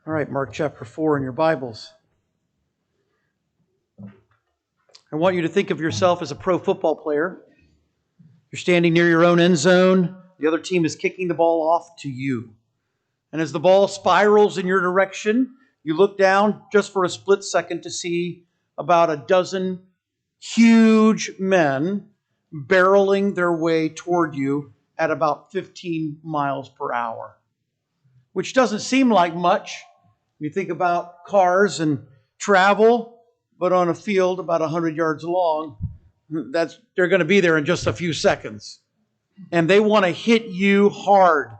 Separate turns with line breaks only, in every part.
All right, Mark chapter 4 in your Bibles. I want you to think of yourself as a pro football player. You're standing near your own end zone. The other team is kicking the ball off to you. And as the ball spirals in your direction, you look down just for a split second to see about a dozen huge men barreling their way toward you at about 15 miles per hour, which doesn't seem like much. You think about cars and travel, but on a field about 100 yards long, they're going to be there in just a few seconds. And they want to hit you hard.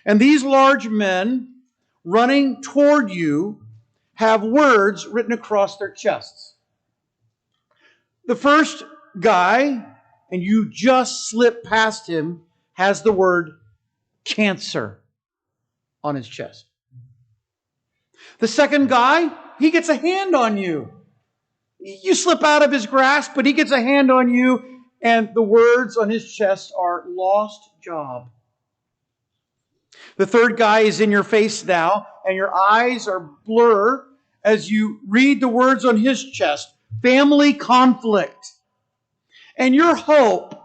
And these large men running toward you have words written across their chests. The first guy, and you just slip past him, has the word cancer on his chest. The second guy, he gets a hand on you. You slip out of his grasp, but he gets a hand on you, and the words on his chest are lost job. The third guy is in your face now, and your eyes are blur as you read the words on his chest, family conflict. And your hope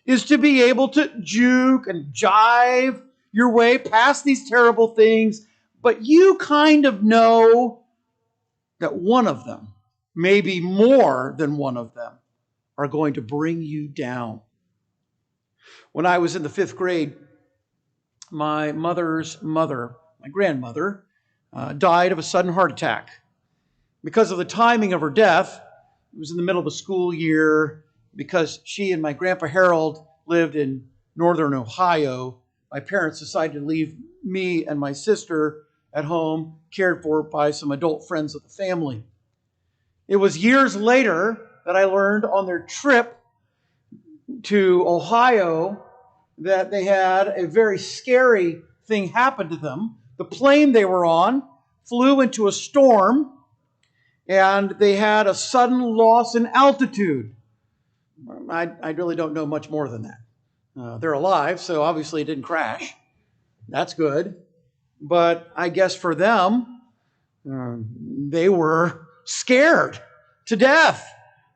is to be able to juke and jive your way past these terrible things, but you kind of know that one of them, maybe more than one of them, are going to bring you down. When I was in the 5th grade, my mother's mother, my grandmother, died of a sudden heart attack. Because of the timing of her death, it was in the middle of a school year, because she and my grandpa Harold lived in northern Ohio, my parents decided to leave me and my sister at home, cared for by some adult friends of the family. It was years later that I learned on their trip to Ohio that they had a very scary thing happen to them. The plane they were on flew into a storm, and they had a sudden loss in altitude. I really don't know much more than that. They're alive, so obviously it didn't crash. That's good. But I guess for them, they were scared to death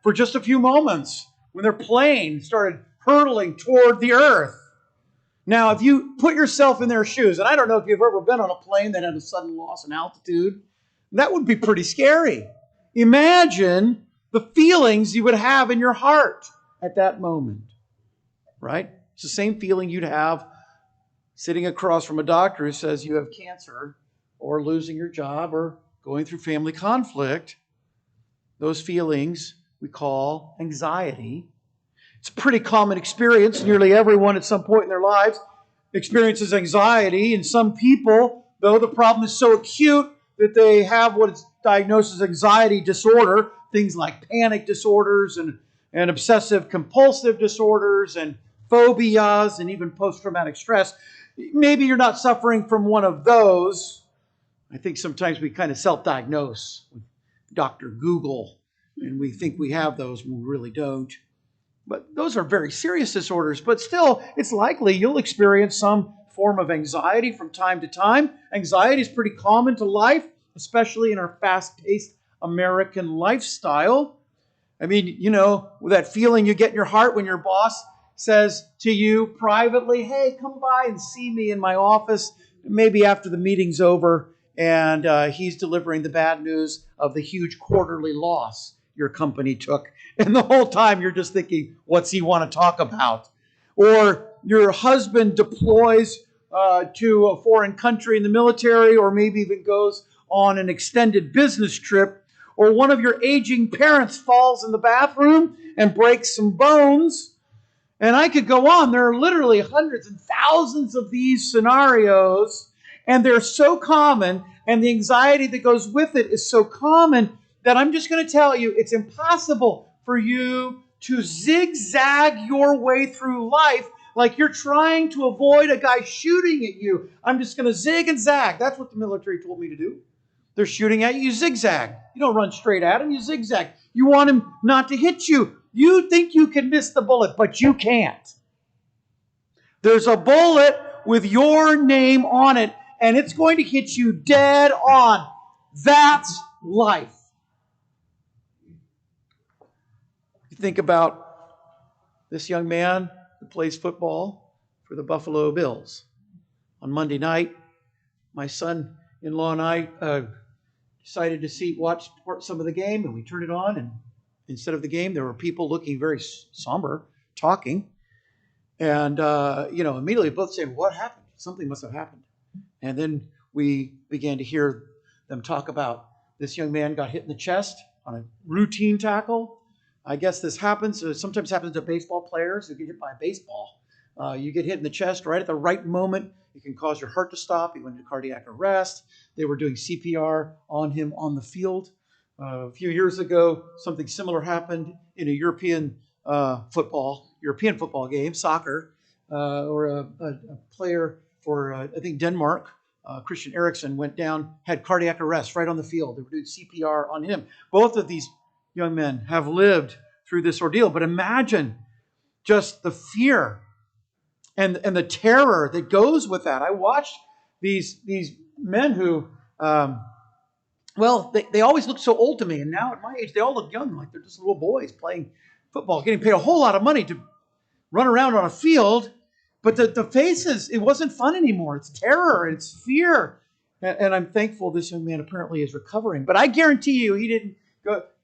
for just a few moments when their plane started hurtling toward the earth. Now, if you put yourself in their shoes, and I don't know if you've ever been on a plane that had a sudden loss in altitude, that would be pretty scary. Imagine the feelings you would have in your heart at that moment, right? It's the same feeling you'd have sitting across from a doctor who says you have cancer, or losing your job, or going through family conflict. Those feelings we call anxiety. It's a pretty common experience. Nearly everyone at some point in their lives experiences anxiety. And some people, though the problem is so acute that they have what is diagnosed as anxiety disorder, things like panic disorders and obsessive compulsive disorders and phobias and even post-traumatic stress. Maybe you're not suffering from one of those. I think sometimes we kind of self-diagnose with Dr. Google, and we think we have those when we really don't. But those are very serious disorders. But still, it's likely you'll experience some form of anxiety from time to time. Anxiety is pretty common to life, especially in our fast-paced American lifestyle. I mean, you know, that feeling you get in your heart when your boss says to you privately, hey, come by and see me in my office, maybe after the meeting's over, and he's delivering the bad news of the huge quarterly loss your company took. And the whole time you're just thinking, what's he want to talk about? Or your husband deploys to a foreign country in the military, or maybe even goes on an extended business trip, or one of your aging parents falls in the bathroom and breaks some bones. And I could go on. There are literally hundreds and thousands of these scenarios, and they're so common, and the anxiety that goes with it is so common that I'm just going to tell you it's impossible for you to zigzag your way through life like you're trying to avoid a guy shooting at you. I'm just going to zig and zag. That's what the military told me to do. They're shooting at you, you zigzag. You don't run straight at him, you zigzag. You want him not to hit you. You think you can miss the bullet, but you can't. There's a bullet with your name on it, and it's going to hit you dead on. That's life. You think about this young man who plays football for the Buffalo Bills. On Monday night, my son-in-law and I decided to watch some of the game, and we turned it on, and instead of the game, there were people looking very somber, talking, and immediately both saying, "What happened? Something must have happened." And then we began to hear them talk about this young man got hit in the chest on a routine tackle. I guess this happens. Sometimes happens to baseball players who get hit by a baseball. You get hit in the chest right at the right moment. It can cause your heart to stop. He went into cardiac arrest. They were doing CPR on him on the field. A few years ago, something similar happened in a European football game, soccer, or a player for, I think, Denmark. Christian Eriksen went down, had cardiac arrest right on the field. They were doing CPR on him. Both of these young men have lived through this ordeal. But imagine just the fear and the terror that goes with that. I watched these men who, they always look so old to me. And now at my age, they all look young, like they're just little boys playing football, getting paid a whole lot of money to run around on a field. But the faces, it wasn't fun anymore. It's terror, it's fear. And I'm thankful this young man apparently is recovering. But I guarantee you he didn't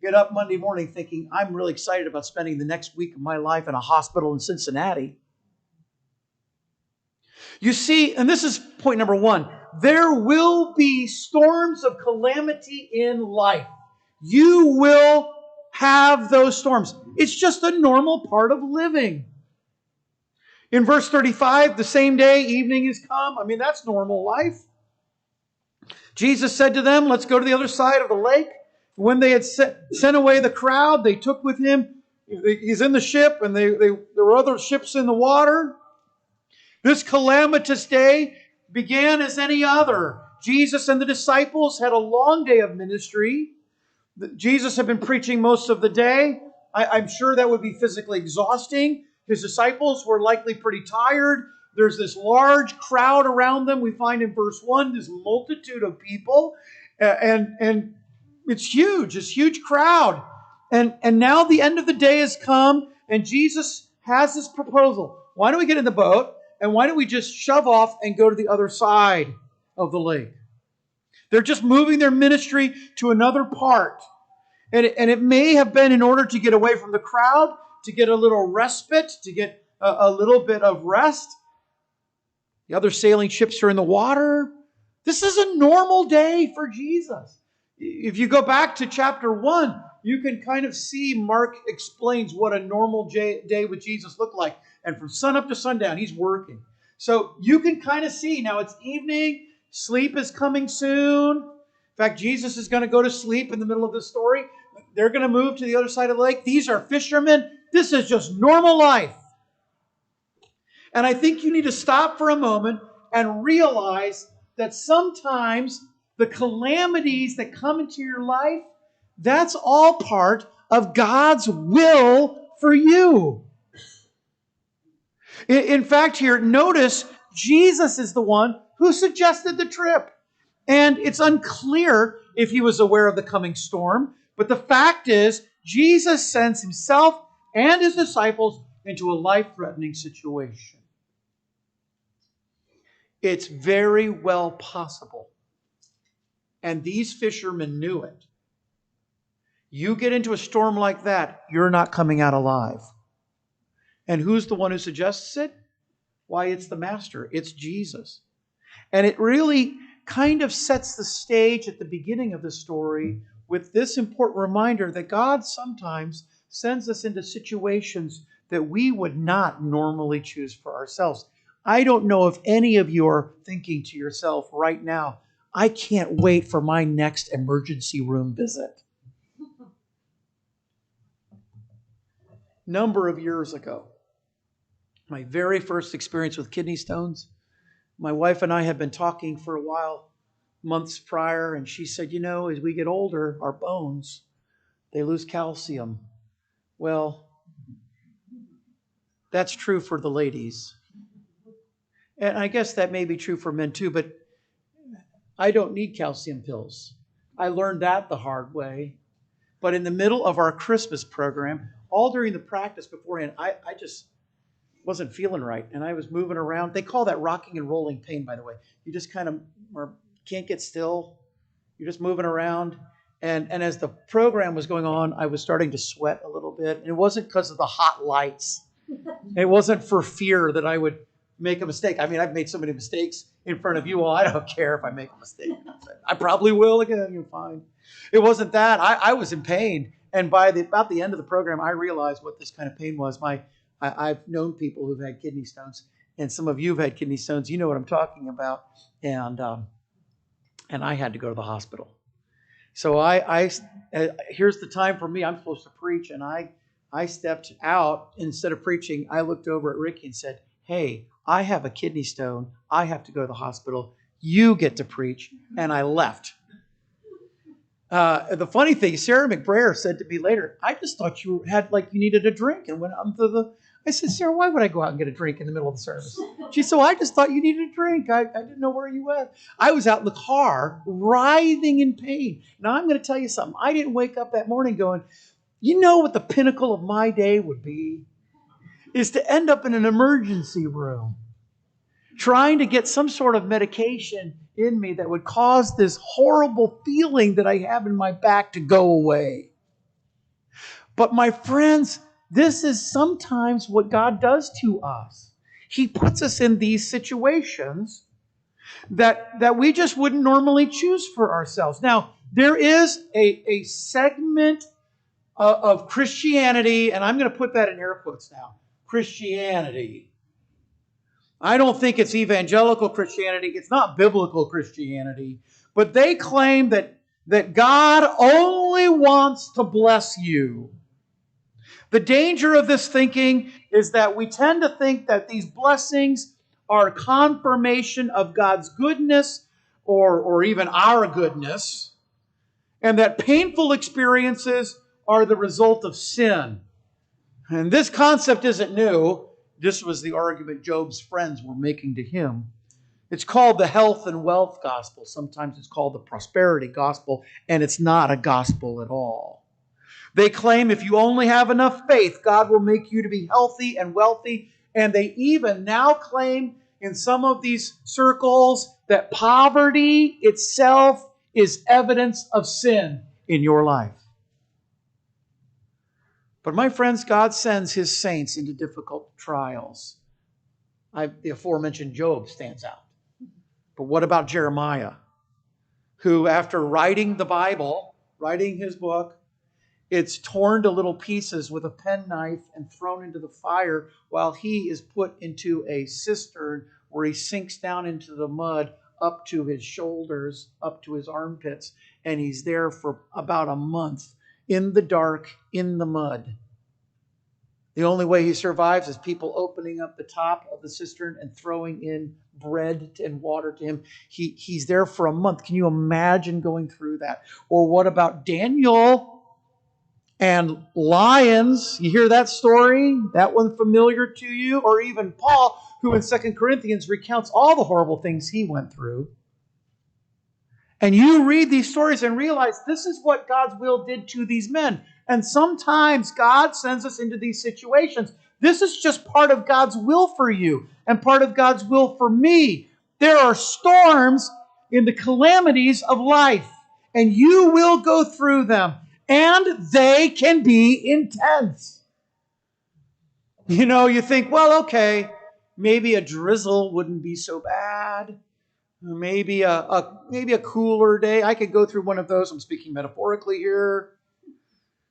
get up Monday morning thinking, I'm really excited about spending the next week of my life in a hospital in Cincinnati. You see, and this is point number one, there will be storms of calamity in life. You will have those storms. It's just a normal part of living. In verse 35, the same day, evening is come. I mean, that's normal life. Jesus said to them, let's go to the other side of the lake. When they had sent away the crowd, they took with him, he's in the ship, and there were other ships in the water. This calamitous day began as any other. Jesus and the disciples had a long day of ministry. Jesus had been preaching most of the day. I'm sure that would be physically exhausting. His disciples were likely pretty tired. There's this large crowd around them. We find in verse 1 this multitude of people. And it's huge, this huge crowd. And now the end of the day has come, and Jesus has this proposal. Why don't we get in the boat, and why don't we just shove off and go to the other side of the lake? They're just moving their ministry to another part. And it may have been in order to get away from the crowd, to get a little respite, to get a little bit of rest. The other sailing ships are in the water. This is a normal day for Jesus. If you go back to chapter 1, you can kind of see Mark explains what a normal day with Jesus looked like. And from sun up to sundown, he's working. So you can kind of see, now it's evening, sleep is coming soon. In fact, Jesus is going to go to sleep in the middle of this story. They're going to move to the other side of the lake. These are fishermen. This is just normal life. And I think you need to stop for a moment and realize that sometimes the calamities that come into your life, that's all part of God's will for you. In fact, here, notice Jesus is the one who suggested the trip. And it's unclear if he was aware of the coming storm. But the fact is, Jesus sends himself and his disciples into a life-threatening situation. It's very well possible, and these fishermen knew it. You get into a storm like that, you're not coming out alive. And who's the one who suggests it? Why, it's the Master. It's Jesus. And it really kind of sets the stage at the beginning of the story with this important reminder that God sometimes sends us into situations that we would not normally choose for ourselves. I don't know if any of you are thinking to yourself right now, I can't wait for my next emergency room visit. Number of years ago, my very first experience with kidney stones, my wife and I had been talking for a while, months prior, and she said, as we get older, our bones, they lose calcium. Well, that's true for the ladies. And I guess that may be true for men too, but I don't need calcium pills. I learned that the hard way. But in the middle of our Christmas program, all during the practice beforehand, I just wasn't feeling right. And I was moving around. They call that rocking and rolling pain, by the way. You just kind of can't get still. You're just moving around. And as the program was going on, I was starting to sweat a little bit. And it wasn't because of the hot lights. It wasn't for fear that I would make a mistake. I mean, I've made so many mistakes in front of you all. I don't care if I make a mistake. I probably will again. You're fine. It wasn't that. I was in pain. And by about the end of the program, I realized what this kind of pain was. I've known people who've had kidney stones, and some of you have had kidney stones. You know what I'm talking about. And I had to go to the hospital. So here's the time for me. I'm supposed to preach, and I stepped out. Instead of preaching, I looked over at Ricky and said, "Hey, I have a kidney stone. I have to go to the hospital. You get to preach." And I left. The funny thing, Sarah McBrayer said to me later, "I just thought you needed a drink," and went up to the. I said, "Sarah, why would I go out and get a drink in the middle of the service?" She said, "Well, I just thought you needed a drink. I didn't know where you went." I was out in the car, writhing in pain. Now, I'm going to tell you something. I didn't wake up that morning going, you know what the pinnacle of my day would be? Is to end up in an emergency room, trying to get some sort of medication in me that would cause this horrible feeling that I have in my back to go away. But my friends, this is sometimes what God does to us. He puts us in these situations that we just wouldn't normally choose for ourselves. Now, there is a segment of Christianity, and I'm going to put that in air quotes now, Christianity. I don't think it's evangelical Christianity. It's not biblical Christianity. But they claim that God only wants to bless you. The danger of this thinking is that we tend to think that these blessings are confirmation of God's goodness or even our goodness, and that painful experiences are the result of sin. And this concept isn't new. This was the argument Job's friends were making to him. It's called the health and wealth gospel. Sometimes it's called the prosperity gospel, and it's not a gospel at all. They claim if you only have enough faith, God will make you to be healthy and wealthy. And they even now claim in some of these circles that poverty itself is evidence of sin in your life. But my friends, God sends His saints into difficult trials. The aforementioned Job stands out. But what about Jeremiah, who after writing the Bible, writing his book, it's torn to little pieces with a penknife and thrown into the fire while he is put into a cistern where he sinks down into the mud up to his shoulders, up to his armpits, and he's there for about a month in the dark, in the mud. The only way he survives is people opening up the top of the cistern and throwing in bread and water to him. He's there for a month. Can you imagine going through that? Or what about Daniel and lions? You hear that story? That one familiar to you? Or even Paul, who in 2 Corinthians recounts all the horrible things he went through. And you read these stories and realize this is what God's will did to these men. And sometimes God sends us into these situations. This is just part of God's will for you and part of God's will for me. There are storms in the calamities of life, and you will go through them, and they can be intense. You know, you think, well, okay, maybe a drizzle wouldn't be so bad. Maybe a cooler day. I could go through one of those. I'm speaking metaphorically here.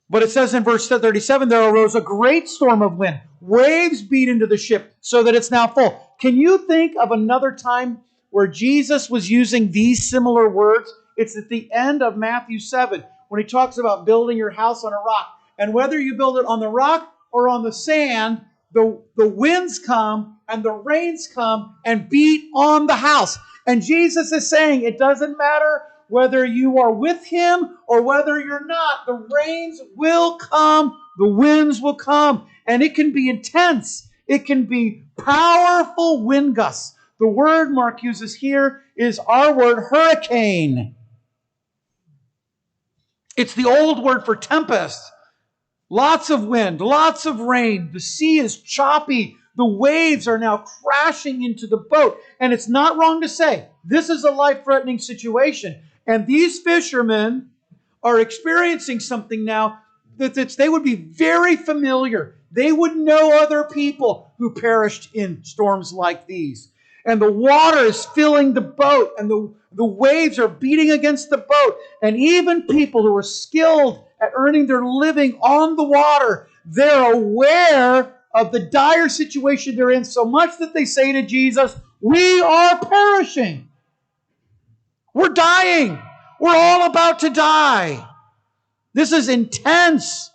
But it says in verse 37, there arose a great storm of wind. Waves beat into the ship so that it's now full. Can you think of another time where Jesus was using these similar words? It's at the end of Matthew 7 when he talks about building your house on a rock. And whether you build it on the rock or on the sand, the winds come and the rains come and beat on the house. And Jesus is saying it doesn't matter whether you are with Him or whether you're not. The rains will come, the winds will come, and it can be intense. It can be powerful wind gusts. The word Mark uses here is our word hurricane. It's the old word for tempest. Lots of wind, lots of rain. The sea is choppy. The waves are now crashing into the boat. And it's not wrong to say, this is a life-threatening situation. And these fishermen are experiencing something now that they would be very familiar. They would know other people who perished in storms like these. And the water is filling the boat, and the waves are beating against the boat. And even people who are skilled at earning their living on the water, they're aware of the dire situation they're in, so much that they say to Jesus, "We are perishing. We're dying. We're all about to die." This is intense.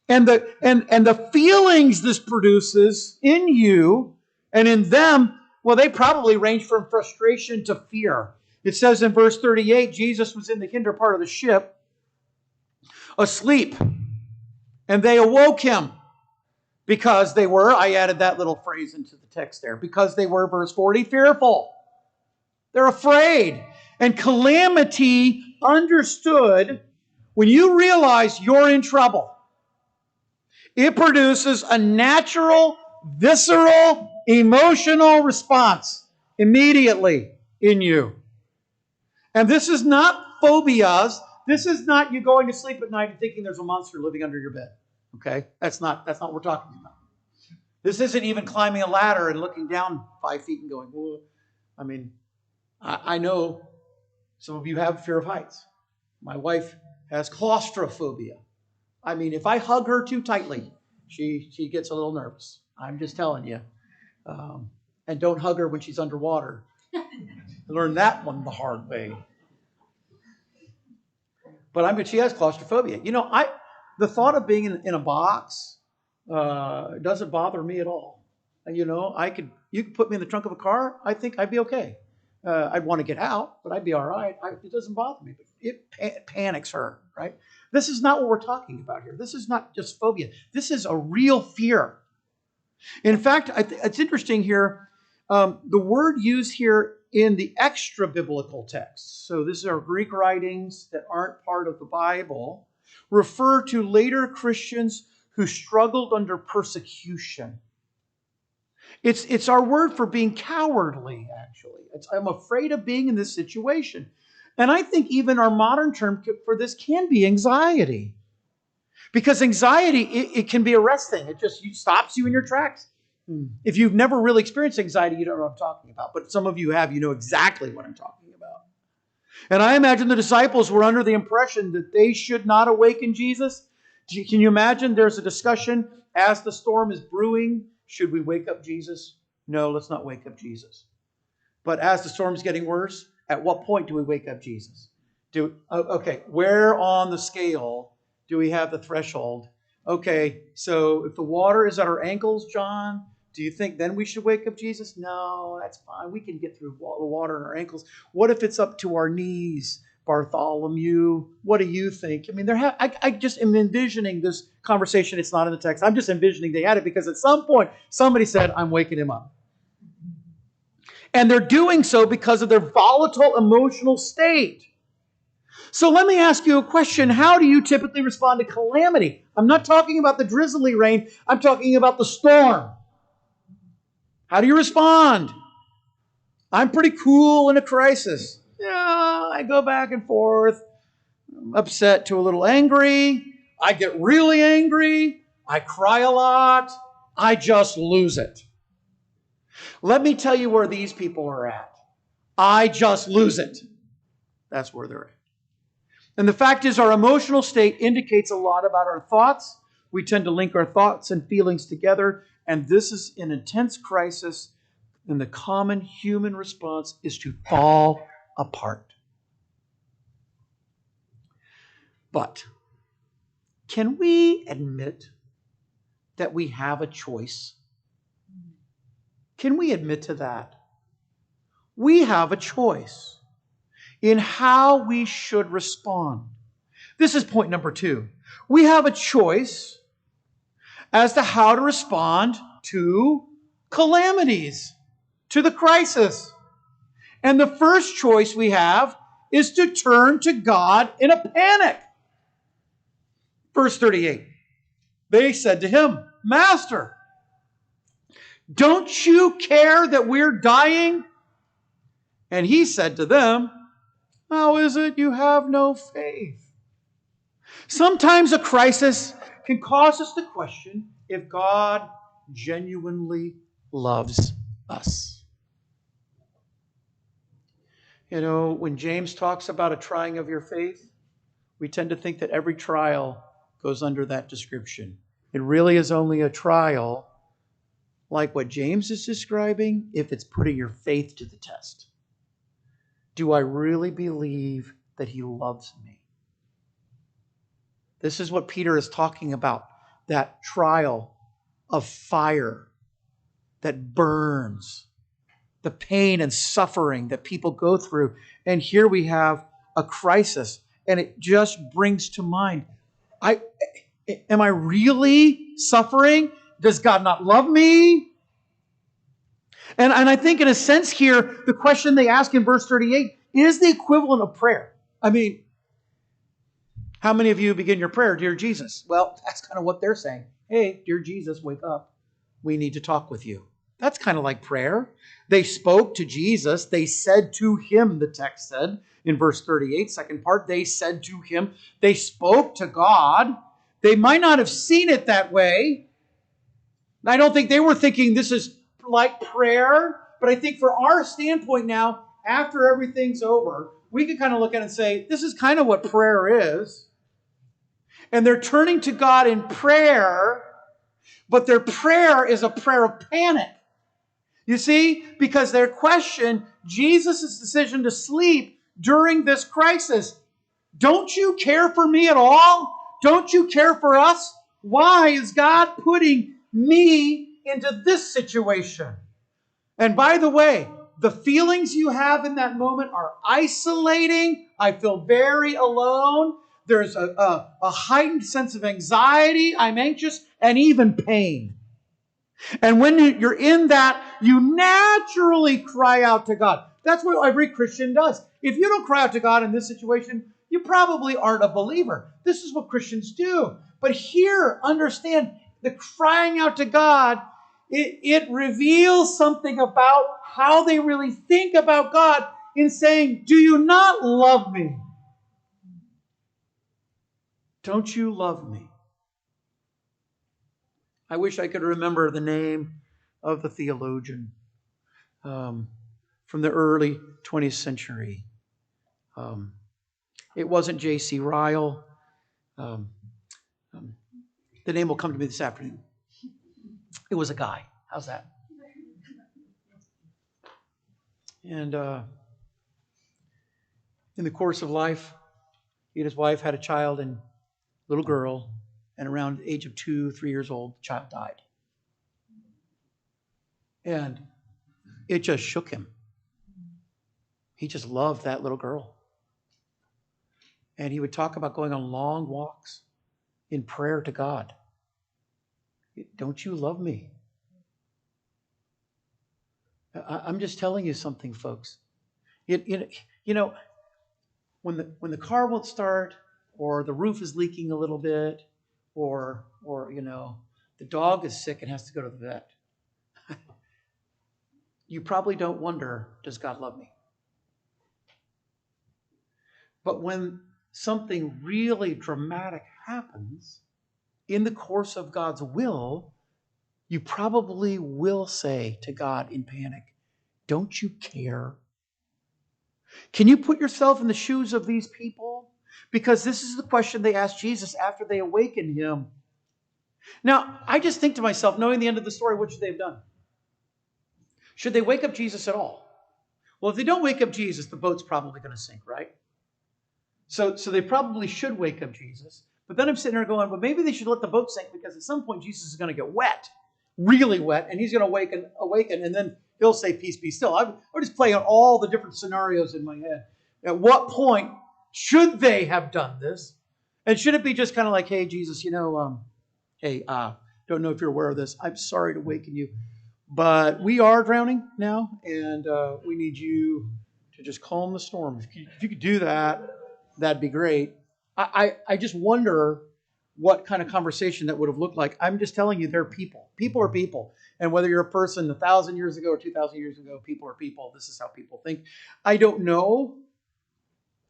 And the feelings this produces in you and in them, well, they probably range from frustration to fear. It says in verse 38, Jesus was in the hinder part of the ship, asleep. And they awoke him because they were, I added that little phrase into the text there, because they were, verse 40, fearful. They're afraid. And calamity understood, when you realize you're in trouble, it produces a natural, visceral, emotional response immediately in you. And this is not phobias. This is not you going to sleep at night and thinking there's a monster living under your bed. Okay? That's not what we're talking about. This isn't even climbing a ladder and looking down 5 feet and going, whoa. I mean, I know some of you have fear of heights. My wife has claustrophobia. I mean, if I hug her too tightly, she gets a little nervous. I'm just telling you. And don't hug her when she's underwater. I learned that one the hard way. But she has claustrophobia. You know, the thought of being in a box doesn't bother me at all. You know, you could put me in the trunk of a car. I think I'd be okay. I'd want to get out, but I'd be all right. It doesn't bother me. But it panics her, right? This is not what we're talking about here. This is not just phobia. This is a real fear. In fact, it's interesting here. The word used here in the extra biblical texts, so these are Greek writings that aren't part of the Bible, refer to later Christians who struggled under persecution. It's our word for being cowardly, actually. I'm afraid of being in this situation. And I think even our modern term for this can be anxiety. Because anxiety, it can be arresting. It stops you in your tracks. If you've never really experienced anxiety, you don't know what I'm talking about. But some of you have. You know exactly what I'm talking about. And I imagine the disciples were under the impression that they should not awaken Jesus. Can you imagine there's a discussion as the storm is brewing? Should we wake up Jesus? No, let's not wake up Jesus. But as the storm's getting worse, at what point do we wake up Jesus? Okay, where on the scale do we have the threshold? Okay, so if the water is at our ankles, John, do you think then we should wake up Jesus? No, that's fine. We can get through the water in our ankles. What if it's up to our knees, Bartholomew? What do you think? I mean, I just am envisioning this conversation. It's not in the text. I'm just envisioning they had it because at some point somebody said, I'm waking him up. And they're doing so because of their volatile emotional state. So let me ask you a question. How do you typically respond to calamity? I'm not talking about the drizzly rain. I'm talking about the storm. How do you respond? I'm pretty cool in a crisis. Yeah, I go back and forth. I'm upset to a little angry. I get really angry. I cry a lot. I just lose it. Let me tell you where these people are at. I just lose it. That's where they're at. And the fact is, our emotional state indicates a lot about our thoughts. We tend to link our thoughts and feelings together. And this is an intense crisis. And the common human response is to fall apart. But can we admit that we have a choice? Can we admit to that? We have a choice in how we should respond. This is point number 2. We have a choice as to how to respond to calamities. to the crisis. And the first choice we have is to turn to God in a panic. Verse 38. They said to him, Master, don't you care that we're dying? And he said to them, how is it you have no faith? Sometimes a crisis can cause us to question if God genuinely loves us. You know, when James talks about a trying of your faith, we tend to think that every trial goes under that description. It really is only a trial, like what James is describing, if it's putting your faith to the test. Do I really believe that he loves me? This is what Peter is talking about, that trial of fire that burns, the pain and suffering that people go through. And here we have a crisis, and it just brings to mind, am I really suffering? Does God not love me? And I think in a sense here, the question they ask in verse 38 is the equivalent of prayer. I mean, how many of you begin your prayer, Dear Jesus? Well, that's kind of what they're saying. Hey, dear Jesus, wake up. We need to talk with you. That's kind of like prayer. They spoke to Jesus. They said to him, the text said in verse 38, second part, they said to him. They spoke to God. They might not have seen it that way. I don't think they were thinking this is like prayer, but I think for our standpoint now, after everything's over, we can kind of look at it and say, this is kind of what prayer is. And they're turning to God in prayer, but their prayer is a prayer of panic. You see, because their question, Jesus' decision to sleep during this crisis, don't you care for me at all? Don't you care for us? Why is God putting me into this situation? And by the way, the feelings you have in that moment are isolating. I feel very alone. There's a heightened sense of anxiety. I'm anxious, and even pain. And when you're in that, you naturally cry out to God. That's what every Christian does. If you don't cry out to God in this situation, you probably aren't a believer. This is what Christians do. But here, understand, the crying out to God, it reveals something about how they really think about God in saying, do you not love me? Don't you love me? I wish I could remember the name of the theologian from the early 20th century. It wasn't J.C. Ryle. The name will come to me this afternoon. It was a guy. How's that? And in the course of life, he and his wife had a child and little girl, and around the age of 2-3 years old, the child died. And it just shook him. He just loved that little girl. And he would talk about going on long walks in prayer to God. Don't you love me? I'm just telling you something, folks. You know, when the car won't start, or the roof is leaking a little bit, or you know, the dog is sick and has to go to the vet, you probably don't wonder, does God love me? But when something really dramatic happens in the course of God's will, you probably will say to God in panic, don't you care? Can you put yourself in the shoes of these people? Because this is the question they asked Jesus after they awakened him. Now, I just think to myself, knowing the end of the story, what should they have done? Should they wake up Jesus at all? Well, if they don't wake up Jesus, the boat's probably going to sink, right? So they probably should wake up Jesus. But then I'm sitting there going, well, maybe they should let the boat sink, because at some point Jesus is going to get wet, really wet, and he's going to awaken, and then he'll say, peace be still. I'm just playing out all the different scenarios in my head. At what point should they have done this? And should it be just kind of like, hey, Jesus, don't know if you're aware of this. I'm sorry to waken you, But we are drowning now, and we need you to just calm the storm. If you could do that, that'd be great. I just wonder what kind of conversation that would have looked like. I'm just telling you, they're people. People are people. And whether you're a person 1,000 years ago or 2,000 years ago, people are people. This is how people think. I don't know.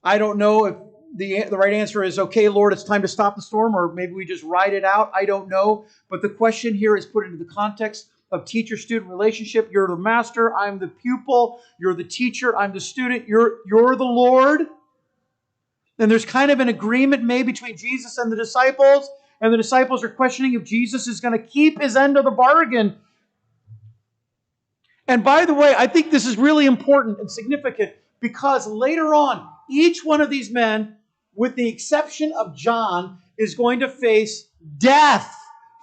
I don't know if the right answer is, okay, Lord, it's time to stop the storm, or maybe we just ride it out. I don't know. But the question here is put into the context of teacher-student relationship. You're the master. I'm the pupil. You're the teacher. I'm the student. You're the Lord. And there's kind of an agreement made between Jesus and the disciples. And the disciples are questioning if Jesus is going to keep his end of the bargain. And by the way, I think this is really important and significant because later on, each one of these men, with the exception of John, is going to face death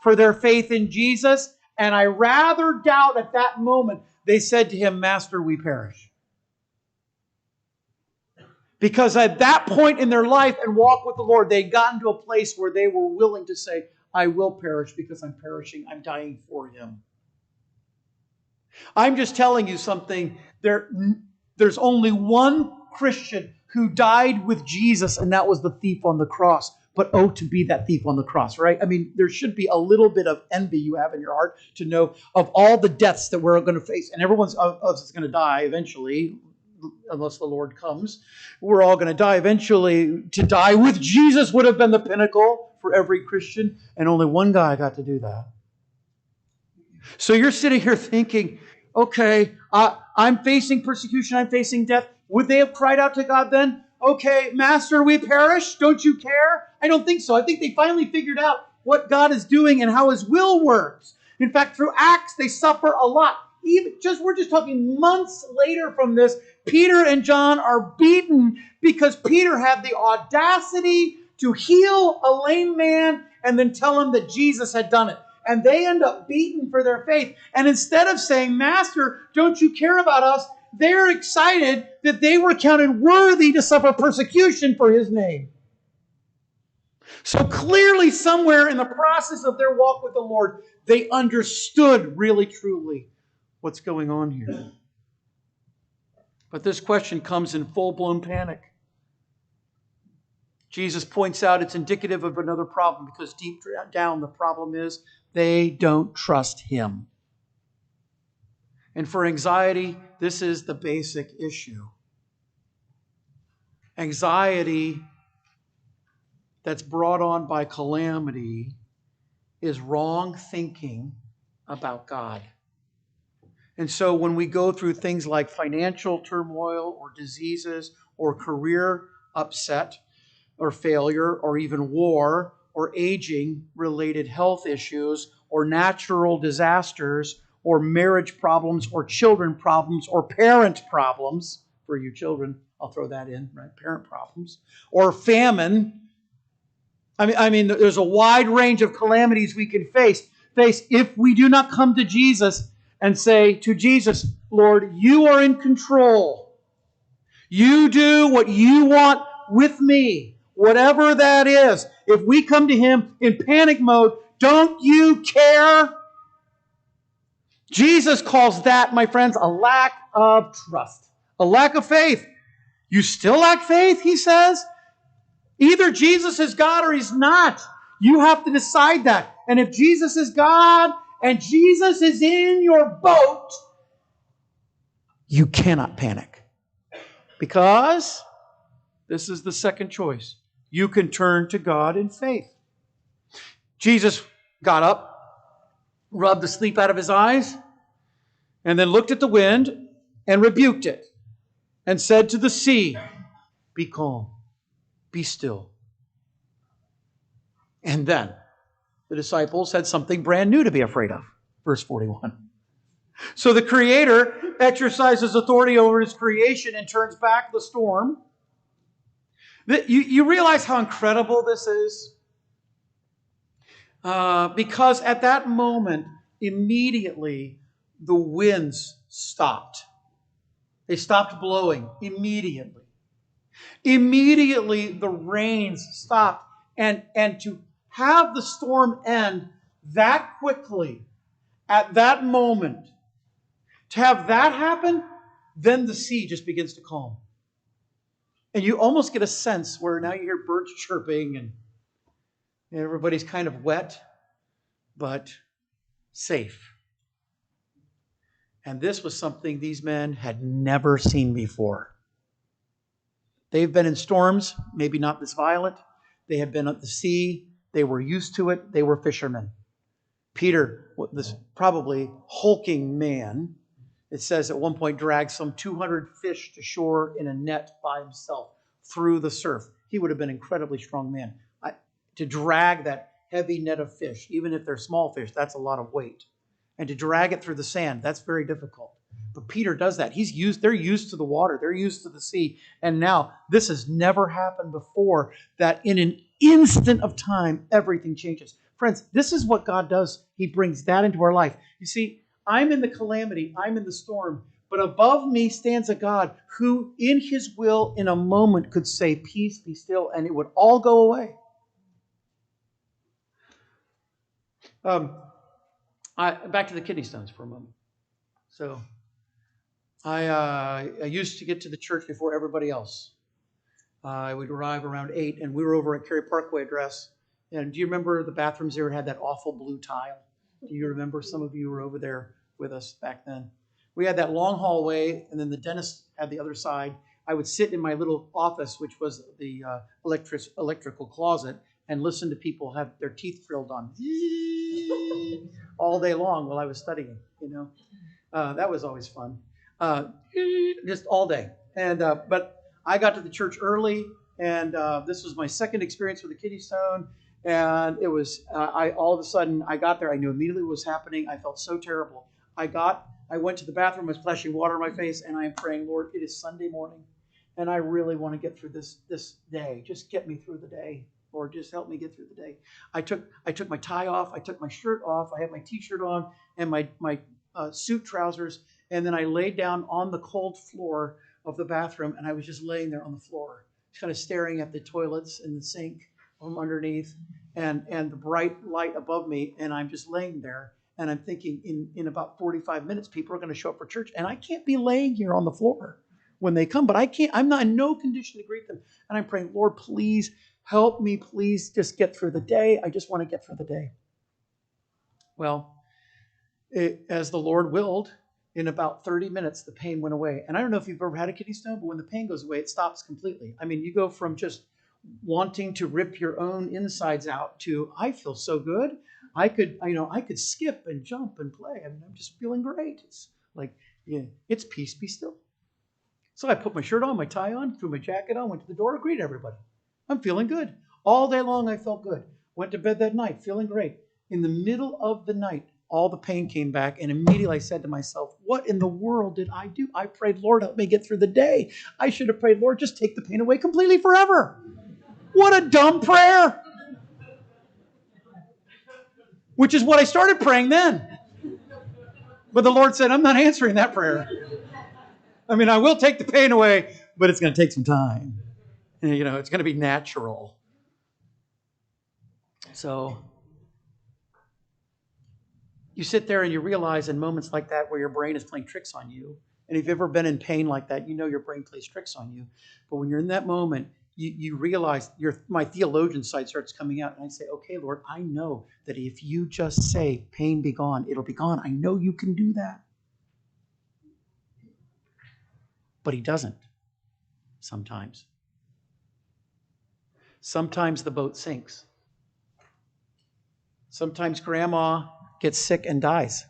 for their faith in Jesus. And I rather doubt at that moment they said to him, Master, we perish. Because at that point in their life and walk with the Lord, they'd gotten to a place where they were willing to say, I will perish because I'm perishing. I'm dying for him. I'm just telling you something. There's only one Christian who died with Jesus, and that was the thief on the cross. But oh, to be that thief on the cross, right? I mean, there should be a little bit of envy you have in your heart to know of all the deaths that we're going to face. And everyone else is going to die eventually, unless the Lord comes. We're all going to die eventually. To die with Jesus would have been the pinnacle for every Christian, and only one guy got to do that. So you're sitting here thinking, okay, I'm facing persecution, I'm facing death. Would they have cried out to God then? Okay, Master, we perish. Don't you care? I don't think so. I think they finally figured out what God is doing and how his will works. In fact, through Acts, they suffer a lot. We're just talking months later from this. Peter and John are beaten because Peter had the audacity to heal a lame man and then tell him that Jesus had done it. And they end up beaten for their faith. And instead of saying, Master, don't you care about us? They're excited that they were counted worthy to suffer persecution for his name. So clearly somewhere in the process of their walk with the Lord, they understood really, truly what's going on here. But this question comes in full-blown panic. Jesus points out it's indicative of another problem because deep down the problem is they don't trust him. And for anxiety, this is the basic issue. Anxiety that's brought on by calamity is wrong thinking about God. And so when we go through things like financial turmoil or diseases or career upset or failure or even war or aging-related health issues or natural disasters or marriage problems or children problems or parent problems, for you children, I'll throw that in, right? Parent problems, or famine. I mean, there's a wide range of calamities we can face if we do not come to Jesus and say to Jesus, Lord, you are in control. You do what you want with me, whatever that is. If we come to him in panic mode, don't you care? Jesus calls that, my friends, a lack of trust, a lack of faith. You still lack faith, he says? Either Jesus is God or he's not. You have to decide that. And if Jesus is God and Jesus is in your boat, you cannot panic. Because this is the second choice. You can turn to God in faith. Jesus got up, rubbed the sleep out of his eyes, and then looked at the wind and rebuked it and said to the sea, be calm, be still. And then the disciples had something brand new to be afraid of. Verse 41. So the Creator exercises authority over his creation and turns back the storm. You realize how incredible this is? Because at that moment, immediately, the winds stopped. They stopped blowing immediately. Immediately, the rains stopped. And to have the storm end that quickly, at that moment, To have that happen, then the sea just begins to calm. And you almost get a sense where now you hear birds chirping and everybody's kind of wet, but safe. And this was something these men had never seen before. They've been in storms, maybe not this violent. They had been at the sea. They were used to it. They were fishermen. Peter, this probably hulking man, it says at one point dragged some 200 fish to shore in a net by himself through the surf. He would have been an incredibly strong man. To drag that heavy net of fish, even if they're small fish, that's a lot of weight. And to drag it through the sand, that's very difficult. But Peter does that. They're used to the water. They're used to the sea. And now, this has never happened before, that in an instant of time, everything changes. Friends, this is what God does. He brings that into our life. You see, I'm in the calamity. I'm in the storm. But above me stands a God who, in His will, in a moment, could say, peace, be still, and it would all go away. Back to the kidney stones for a moment. So, I used to get to the church before everybody else. I would arrive around 8, and we were over at Cary Parkway address. And do you remember the bathrooms there had that awful blue tile? Do you remember? Some of you were over there with us back then. We had that long hallway, and then the dentist had the other side. I would sit in my little office, which was the electrical closet, and listen to people have their teeth drilled on all day long while I was studying. That was always fun. Just all day. And but I got to the church early, and this was my second experience with the kidney stone. And it was all of a sudden I got there. I knew immediately what was happening. I felt so terrible. I went to the bathroom, I was splashing water on my face, and I am praying, Lord, it is Sunday morning, and I really want to get through this day. Just get me through the day. Lord, just help me get through the day. I took my tie off. I took my shirt off. I had my T-shirt on and my suit trousers, and then I laid down on the cold floor of the bathroom, and I was just laying there on the floor, kind of staring at the toilets and the sink from underneath and the bright light above me, and I'm just laying there. And I'm thinking in about 45 minutes, people are going to show up for church. And I can't be laying here on the floor when they come. But I'm not in no condition to greet them. And I'm praying, Lord, please help me. Please just get through the day. I just want to get through the day. Well, as the Lord willed, in about 30 minutes, the pain went away. And I don't know if you've ever had a kidney stone, but when the pain goes away, it stops completely. I mean, you go from just wanting to rip your own insides out to, I feel so good. I could skip and jump and play. I mean, I'm just feeling great. It's like, it's peace, be still. So I put my shirt on, my tie on, threw my jacket on, went to the door, greeted everybody. I'm feeling good. All day long, I felt good. Went to bed that night, feeling great. In the middle of the night, all the pain came back, and immediately I said to myself, what in the world did I do? I prayed, Lord, help me get through the day. I should have prayed, Lord, just take the pain away completely forever. What a dumb prayer. Which is what I started praying then. But the Lord said, I'm not answering that prayer. I mean, I will take the pain away, but it's going to take some time. It's going to be natural. So you sit there and you realize in moments like that where your brain is playing tricks on you, and if you've ever been in pain like that, you know your brain plays tricks on you. But when you're in that moment, you realize my theologian side starts coming out, and I say, okay, Lord, I know that if you just say, pain be gone, it'll be gone. I know you can do that. But He doesn't sometimes. Sometimes the boat sinks. Sometimes grandma gets sick and dies.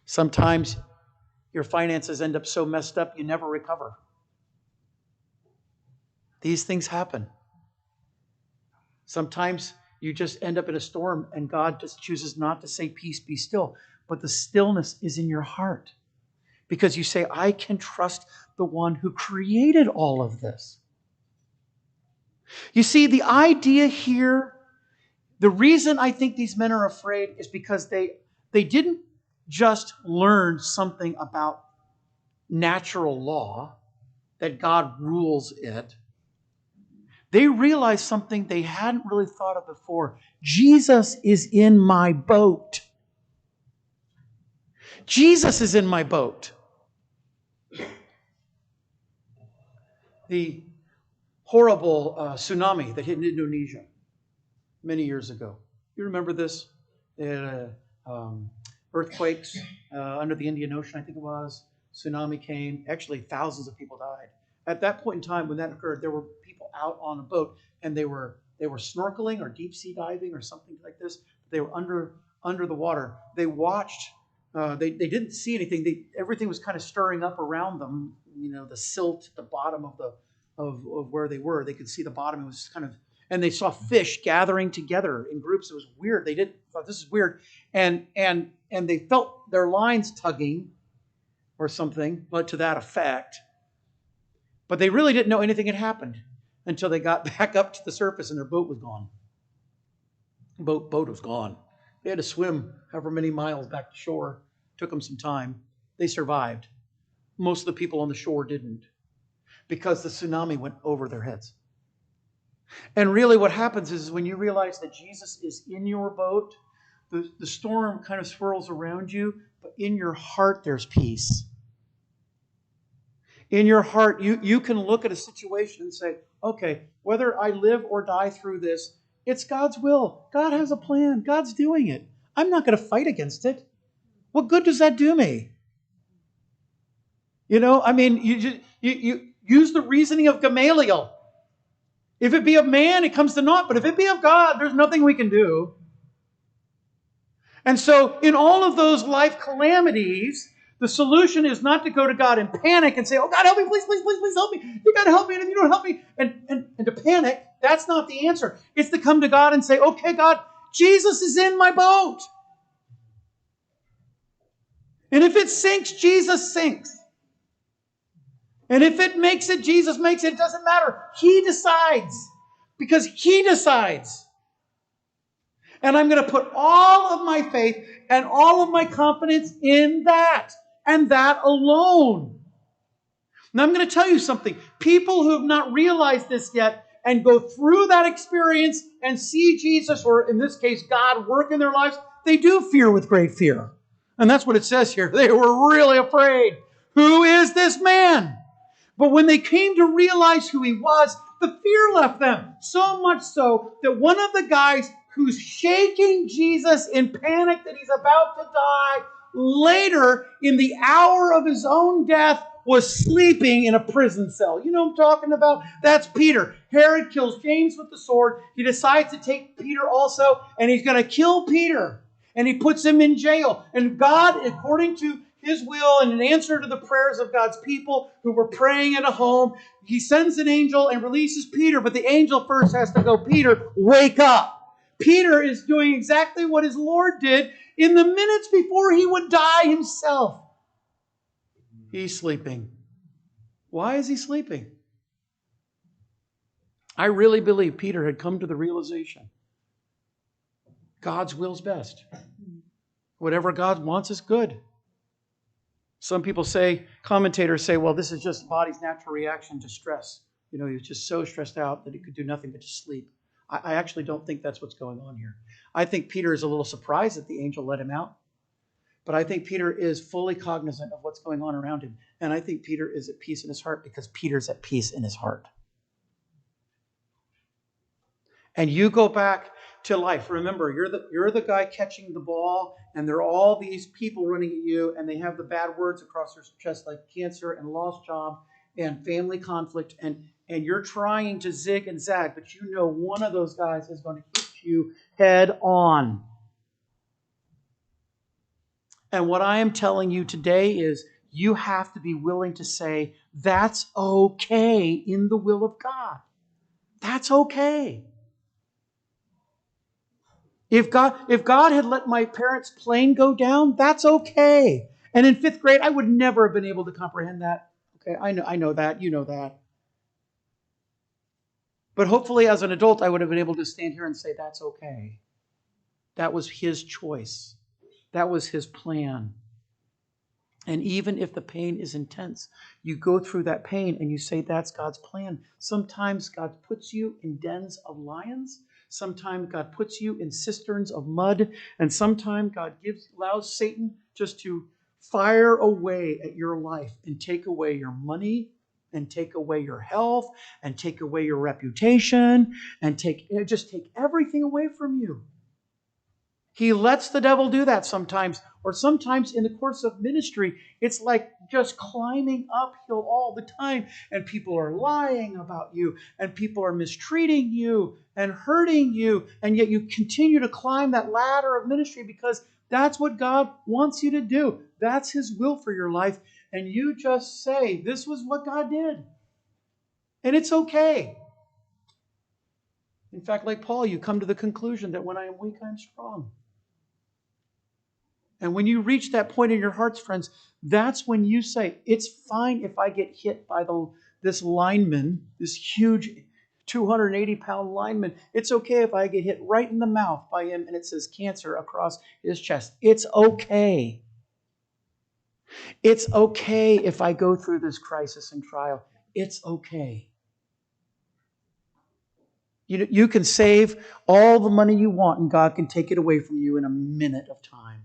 Sometimes your finances end up so messed up you never recover. These things happen. Sometimes you just end up in a storm and God just chooses not to say, peace, be still. But the stillness is in your heart because you say, I can trust the one who created all of this. You see, the idea here, the reason I think these men are afraid is because they didn't just learn something about natural law, that God rules it. They realized something they hadn't really thought of before. Jesus is in my boat. Jesus is in my boat. The horrible tsunami that hit Indonesia many years ago. You remember this? They had earthquakes under the Indian Ocean, I think it was. Tsunami came. Actually, thousands of people died. At that point in time, when that occurred, there were people out on a boat, and they were snorkeling or deep sea diving or something like this. They were under the water. They watched. They didn't see anything. Everything was kind of stirring up around them. You know, the silt at the bottom of where they were. They could see the bottom. It was kind of, and they saw fish gathering together in groups. It was weird. They thought this is weird, and they felt their lines tugging or something, but to that effect. But they really didn't know anything had happened until they got back up to the surface and their boat was gone. Boat was gone. They had to swim however many miles back to shore. Took them some time. They survived. Most of the people on the shore didn't, because the tsunami went over their heads. And really what happens is when you realize that Jesus is in your boat, the storm kind of swirls around you, but in your heart there's peace. In your heart, you can look at a situation and say, okay, whether I live or die through this, it's God's will. God has a plan. God's doing it. I'm not going to fight against it. What good does that do me? You know, I mean, you use the reasoning of Gamaliel. If it be of man, it comes to naught. But if it be of God, there's nothing we can do. And so in all of those life calamities, the solution is not to go to God and panic and say, oh, God, help me, please, please, please, please help me. You got to help me, and if you don't help me, and to panic, that's not the answer. It's to come to God and say, okay, God, Jesus is in my boat. And if it sinks, Jesus sinks. And if it makes it, Jesus makes it. It doesn't matter. He decides. Because He decides. And I'm going to put all of my faith and all of my confidence in that. And that alone. Now I'm going to tell you something. People who have not realized this yet and go through that experience and see Jesus, or in this case, God, work in their lives, they do fear with great fear. And that's what it says here. They were really afraid. Who is this man? But when they came to realize who He was, the fear left them. So much so that one of the guys who's shaking Jesus in panic that he's about to die, later, in the hour of his own death, was sleeping in a prison cell. You know what I'm talking about? That's Peter. Herod kills James with the sword. He decides to take Peter also, and he's going to kill Peter. And he puts him in jail. And God, according to His will and in answer to the prayers of God's people who were praying at a home, He sends an angel and releases Peter. But the angel first has to go, Peter, wake up. Peter is doing exactly what his Lord did in the minutes before he would die himself. He's sleeping. Why is he sleeping? I really believe Peter had come to the realization God's will's best. Whatever God wants is good. Some people say, commentators say, well, this is just the body's natural reaction to stress. You know, he was just so stressed out that he could do nothing but just sleep. I actually don't think that's what's going on here. I think Peter is a little surprised that the angel let him out. But I think Peter is fully cognizant of what's going on around him. And I think Peter is at peace in his heart because Peter's at peace in his heart. And you go back to life. Remember, you're the guy catching the ball, and there are all these people running at you, and they have the bad words across their chest like cancer and lost job and family conflict, and you're trying to zig and zag, but you know one of those guys is going to hit you head on. And what I am telling you today is you have to be willing to say, that's okay in the will of God. That's okay. If God had let my parents' plane go down, that's okay. And in 5th grade, I would never have been able to comprehend that. Okay, I know that. You know that. But hopefully as an adult, I would have been able to stand here and say, that's okay. That was His choice. That was His plan. And even if the pain is intense, you go through that pain and you say, that's God's plan. Sometimes God puts you in dens of lions. Sometimes God puts you in cisterns of mud. And sometimes God allows Satan just to fire away at your life and take away your money and take away your health and take away your reputation and just take everything away from you. He lets the devil do that sometimes, or sometimes in the course of ministry, it's like just climbing uphill all the time, and people are lying about you, and people are mistreating you and hurting you, and yet you continue to climb that ladder of ministry because that's what God wants you to do. That's His will for your life, and you just say, this was what God did. And it's okay. In fact, like Paul, you come to the conclusion that when I am weak, I am strong. And when you reach that point in your hearts, friends, that's when you say, it's fine if I get hit by this lineman, this huge 280-pound lineman. It's okay if I get hit right in the mouth by him and it says cancer across his chest. It's okay. It's okay if I go through this crisis and trial. It's okay. You can save all the money you want and God can take it away from you in a minute of time.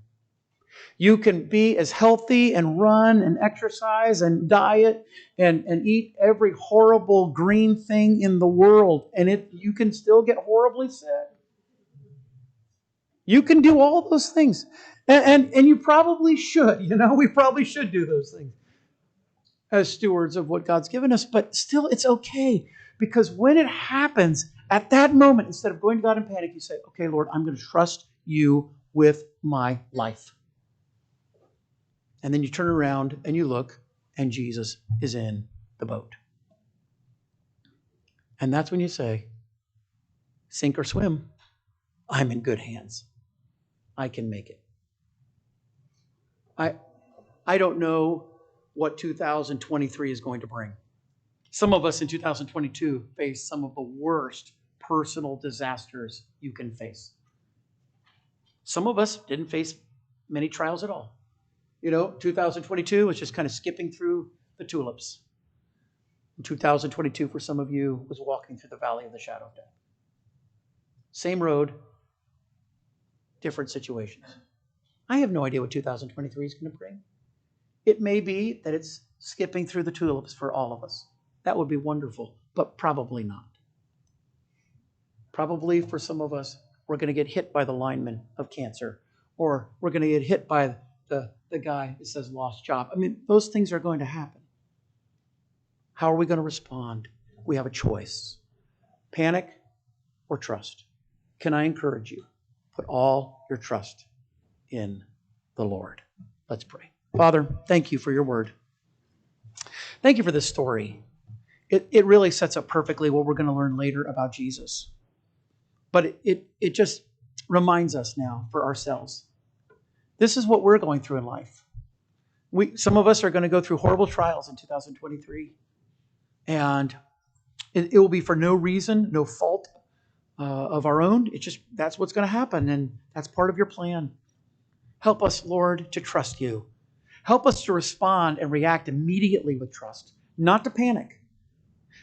You can be as healthy and run and exercise and diet and eat every horrible green thing in the world, and you can still get horribly sick. You can do all those things. And you probably should. We probably should do those things as stewards of what God's given us. But still, it's okay. Because when it happens, at that moment, instead of going to God in panic, you say, okay, Lord, I'm going to trust you with my life. And then you turn around and you look, and Jesus is in the boat. And that's when you say, sink or swim, I'm in good hands. I can make it. I don't know what 2023 is going to bring. Some of us in 2022 faced some of the worst personal disasters you can face. Some of us didn't face many trials at all. 2022 was just kind of skipping through the tulips. 2022 for some of you was walking through the valley of the shadow of death. Same road, different situations. I have no idea what 2023 is going to bring. It may be that it's skipping through the tulips for all of us. That would be wonderful, but probably not. Probably for some of us, we're going to get hit by the lineman of cancer, or we're going to get hit by the guy that says lost job. Those things are going to happen. How are we going to respond? We have a choice. Panic or trust. Can I encourage you? Put all your trust in the Lord. Let's pray. Father, thank you for your word. Thank you for this story. It really sets up perfectly what we're going to learn later about Jesus. But it just reminds us now for ourselves. This is what we're going through in life. Some of us are going to go through horrible trials in 2023. And it will be for no reason, no fault of our own. That's what's going to happen, and that's part of your plan. Help us, Lord, to trust you. Help us to respond and react immediately with trust, not to panic.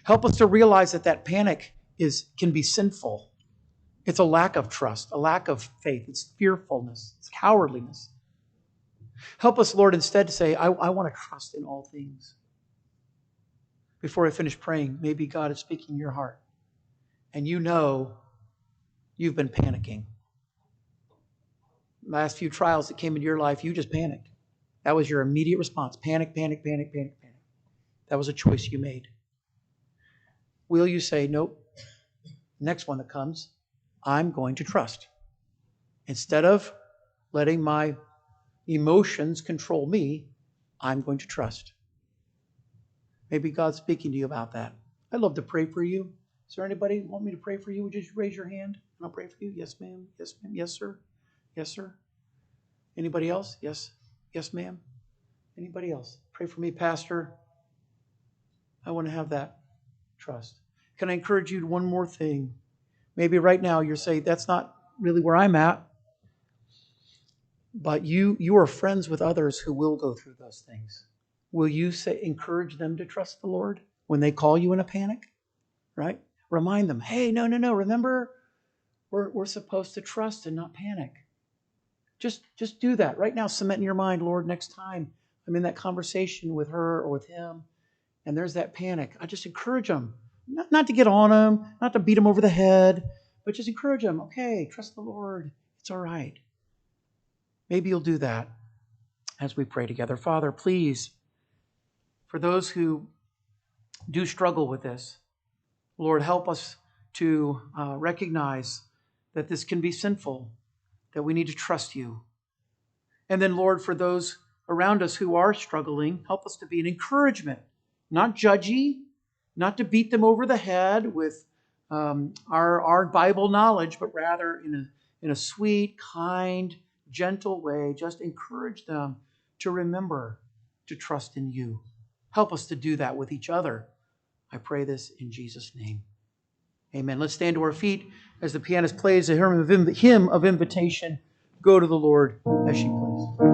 Help us to realize that panic can be sinful. It's a lack of trust, a lack of faith. It's fearfulness. It's cowardliness. Help us, Lord, instead to say, I want to trust in all things. Before I finish praying, maybe God is speaking in your heart. And you've been panicking. Last few trials that came into your life, you just panicked. That was your immediate response. Panic, panic, panic, panic, panic. That was a choice you made. Will you say, nope, next one that comes, I'm going to trust. Instead of letting my emotions control me, I'm going to trust. Maybe God's speaking to you about that. I'd love to pray for you. Is there anybody want me to pray for you? Would you just raise your hand and I'll pray for you? Yes, ma'am. Yes, ma'am. Yes, sir. Yes, sir. Anybody else? Yes. Yes, ma'am. Anybody else? Pray for me, Pastor. I want to have that trust. Can I encourage you to one more thing? Maybe right now you're saying, that's not really where I'm at. But you are friends with others who will go through those things. Will you encourage them to trust the Lord when they call you in a panic? Right? Remind them, hey, no. Remember, we're supposed to trust and not panic. Just do that. Right now, cement in your mind, Lord, next time I'm in that conversation with her or with him, and there's that panic, I just encourage them. Not to get on them, not to beat them over the head, but just encourage them. Okay, trust the Lord. It's all right. Maybe you'll do that as we pray together. Father, please, for those who do struggle with this, Lord, help us to recognize that this can be sinful, that we need to trust you. And then, Lord, for those around us who are struggling, help us to be an encouragement, not judgy, not to beat them over the head with our Bible knowledge, but rather in a sweet, kind, gentle way, just encourage them to remember to trust in you. Help us to do that with each other. I pray this in Jesus' name. Amen. Let's stand to our feet as the pianist plays a hymn of invitation. Go to the Lord as she plays.